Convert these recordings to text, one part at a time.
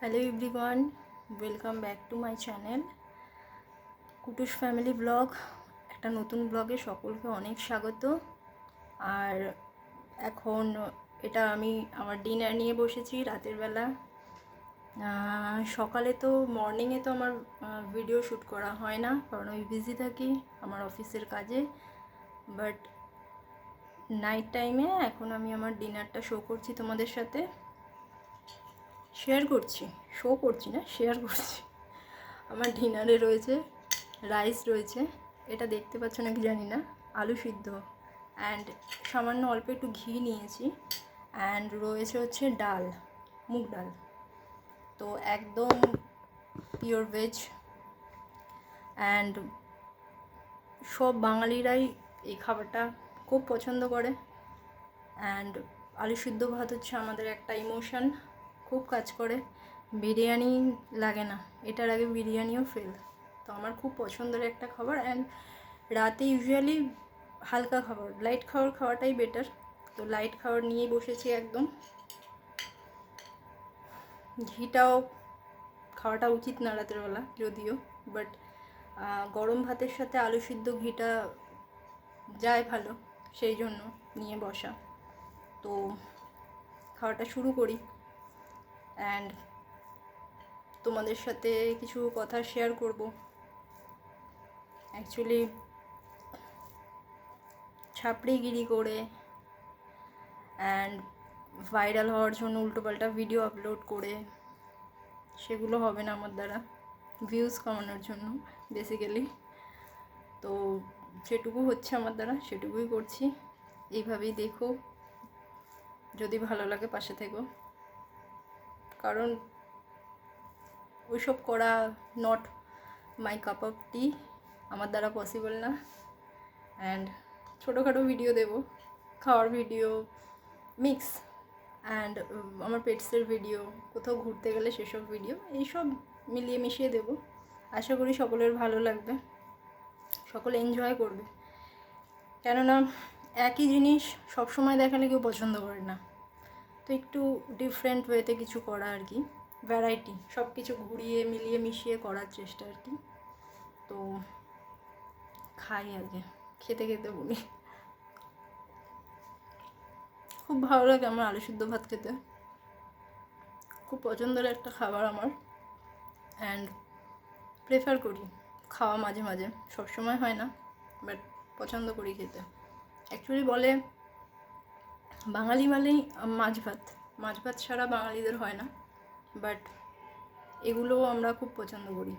Hello everyone, welcome back to my channel Kutus family vlog. একটা নতুন ব্লগে সকলকে অনেক স্বাগত। আর এখন এটা আমি আমার ডিনার নিয়ে বসেছি রাতের বেলা। সকালে তো মর্নিংয়ে তো আমার ভিডিও শ্যুট করা হয় না, কারণ আমি বিজি থাকি আমার অফিসের কাজে। বাট নাইট টাইমে এখন আমি আমার ডিনারটা শো করছি তোমাদের সাথে, শেয়ার করছি। শো করছি না, শেয়ার করছি। আমার ডিনারে রয়েছে রাইস রয়েছে, এটা দেখতে পাচ্ছ নাকি জানি না, আলু সিদ্ধ, অ্যান্ড সামান্য অল্প একটু ঘি নিয়েছি, অ্যান্ড রয়েছে হচ্ছে ডাল, মুগ ডাল। তো একদম পিওর ভেজ, অ্যান্ড সব বাঙালিরাই এই খাবারটা খুব পছন্দ করে। অ্যান্ড আলু সিদ্ধ ভাত হচ্ছে আমাদের একটা ইমোশন, খুব কাজ করে। বিরিয়ানি লাগে না, এটার আগে বিরিয়ানিও ফেল। তো আমার খুব পছন্দের একটা খাবার। অ্যান্ড রাতে ইউজুয়ালি হালকা খাবার, লাইট খাবার খাওয়াটাই বেটার। তো লাইট খাবার নিয়েই বসেছি একদম। ঘিটাও খাওয়াটা উচিত না রাতের বেলা যদিও, বাট গরম ভাতের সাথে আলু সিদ্ধ ঘিটা যায় ভালো, সেই জন্য নিয়ে বসা। তো খাওয়াটা শুরু করি, অ্যান্ড তোমাদের সাথে কিছু কথা শেয়ার করব। অ্যাকচুয়ালি ছাপড়িগিরি করে অ্যান্ড ভাইরাল হওয়ার জন্য উল্টোপাল্টা ভিডিও আপলোড করে সেগুলো হবে না আমার দ্বারা, ভিউজ কমানোর জন্য বেসিক্যালি। তো যেটুকু হচ্ছে আমার দ্বারা সেটুকুই করছি। এইভাবেই দেখো, যদি ভালো লাগে পাশে থেকো, কারণ ওইসব করা নট মাই কাপ অফ টি, আমার দ্বারা পসিবল না। অ্যান্ড ছোটোখাটো ভিডিও দেব, খাওয়ার ভিডিও, মিক্স, অ্যান্ড আমার পেটসের ভিডিও, কোথাও ঘুরতে গেলে সেসব ভিডিও, এইসব মিলিয়ে মিশিয়ে দেব। আশা করি সকলের ভালো লাগবে, সকলে এনজয় করবে। কেননা একই জিনিস সবসময় দেখালে কেউ পছন্দ করে না। তো একটু ডিফারেন্ট ওয়েতে কিছু করা আর কি, ভ্যারাইটি, সব কিছু ঘুরিয়ে মিলিয়ে মিশিয়ে করার চেষ্টা আর কি। তো খাই আগে, খেতে খেতে বলি। খুব ভালো লাগে আমার আলু সিদ্ধ ভাত খেতে, খুব পছন্দের একটা খাবার আমার। অ্যান্ড প্রেফার করি খাওয়া মাঝে মাঝে, সবসময় হয় না, বাট পছন্দ করি খেতে। অ্যাকচুয়ালি বলে বাঙালি মানেই মাছ ভাত, মাছ ভাত ছাড়া বাঙালিদের হয় না, বাট এগুলোও আমরা খুব পছন্দ করি।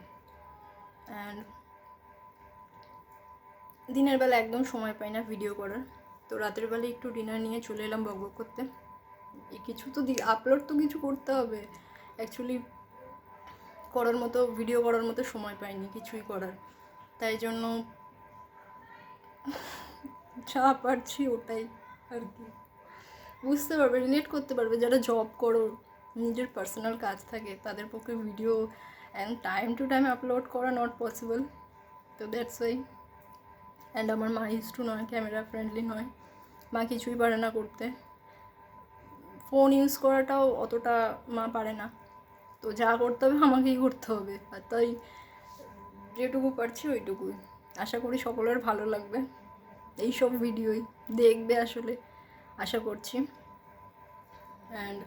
অ্যান্ড দিনের বেলা একদম সময় পাই না ভিডিও করার, তো রাতের বেলা একটু ডিনার নিয়ে চলে এলাম বকবক করতে। কিছু তো আপলোড তো কিছু করতে হবে, অ্যাকচুয়ালি করার মতো, ভিডিও করার মতো সময় পাইনি কিছুই করার, তাই জন্য যা পারছি ওটাই আর কি। বুঝতে পারবে, রিলেট করতে পারবে যারা জব করো, নিজের পার্সোনাল কাজ থাকে, তাদের পক্ষে video and time to time upload করা নট পসিবল। তো দ্যাটস ওয়াই। অ্যান্ড আমার মা ইউজ নয়, ক্যামেরা ফ্রেন্ডলি নয়, মা কিছুই পারে না করতে, ফোন ইউজ করাটাও অতটা মা পারে না। তো যা করতে হবে আমাকেই করতে হবে, আর তাই যেটুকু পারছি ওইটুকুই। আশা করি সকলের ভালো লাগবে, এইসব ভিডিওই দেখবে আসলে, আশা করছি। অ্যান্ড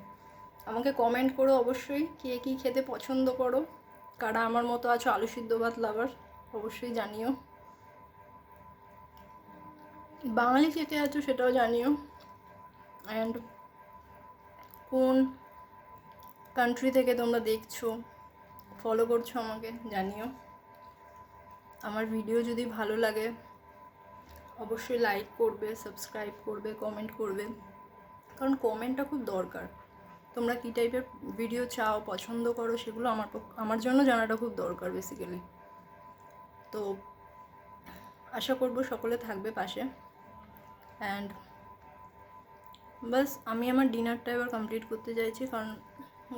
আমাকে কমেন্ট করো অবশ্যই, কে কী খেতে পছন্দ করো, কারা আমার মতো আছো আলু সিদ্ধ ভাত লাভার, অবশ্যই জানিও। বাঙালি খেতে আছো সেটাও জানিও। অ্যান্ড কোন কান্ট্রি থেকে তোমরা দেখছো, ফলো করছো আমাকে জানিও। আমার ভিডিও যদি ভালো লাগে অবশ্যই লাইক করবে, সাবস্ক্রাইব করবে, কমেন্ট করবে, কারণ কমেন্টটা খুব দরকার। তোমরা কী টাইপের ভিডিও চাও, পছন্দ করো, সেগুলো আমার জন্য জানাটা খুব দরকার বেসিক্যালি। তো আশা করব সকলে থাকবে পাশে। অ্যান্ড বাস আমি আমার ডিনারটা এবার কমপ্লিট করতে চাইছি, কারণ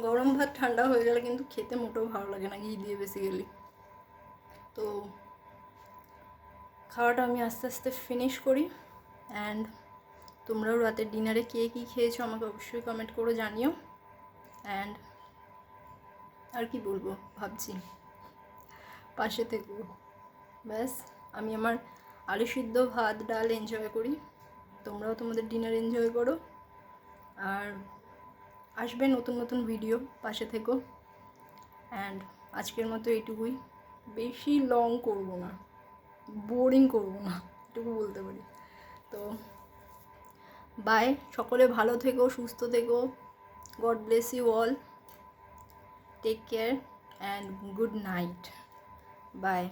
গরম ভাত ঠান্ডা হয়ে গেলে কিন্তু খেতে মোটেও ভালো লাগে না ঘি দিয়ে বেসিক্যালি। তো খাওয়াটা আমি আস্তে আস্তে ফিনিশ করি। অ্যান্ড তোমরাও রাতের ডিনারে কে কী খেয়েছো আমাকে অবশ্যই কমেন্ট করে জানিও। অ্যান্ড আর কি বলবো ভাবছি, পাশে থেকো। ব্যাস, আমি আমার আলু সিদ্ধ ভাত ডাল এনজয় করি, তোমরাও তোমাদের ডিনার এনজয় করো। আর আসবে নতুন নতুন ভিডিও, পাশে থেকো। অ্যান্ড আজকের মতো এইটুকুই, বেশি লং করব না, বোরিং করব না, এটুকু বলতে পারি। তো বাই, সকলে ভালো থেকো, সুস্থ থেকো। God bless you all, take care and good night, by.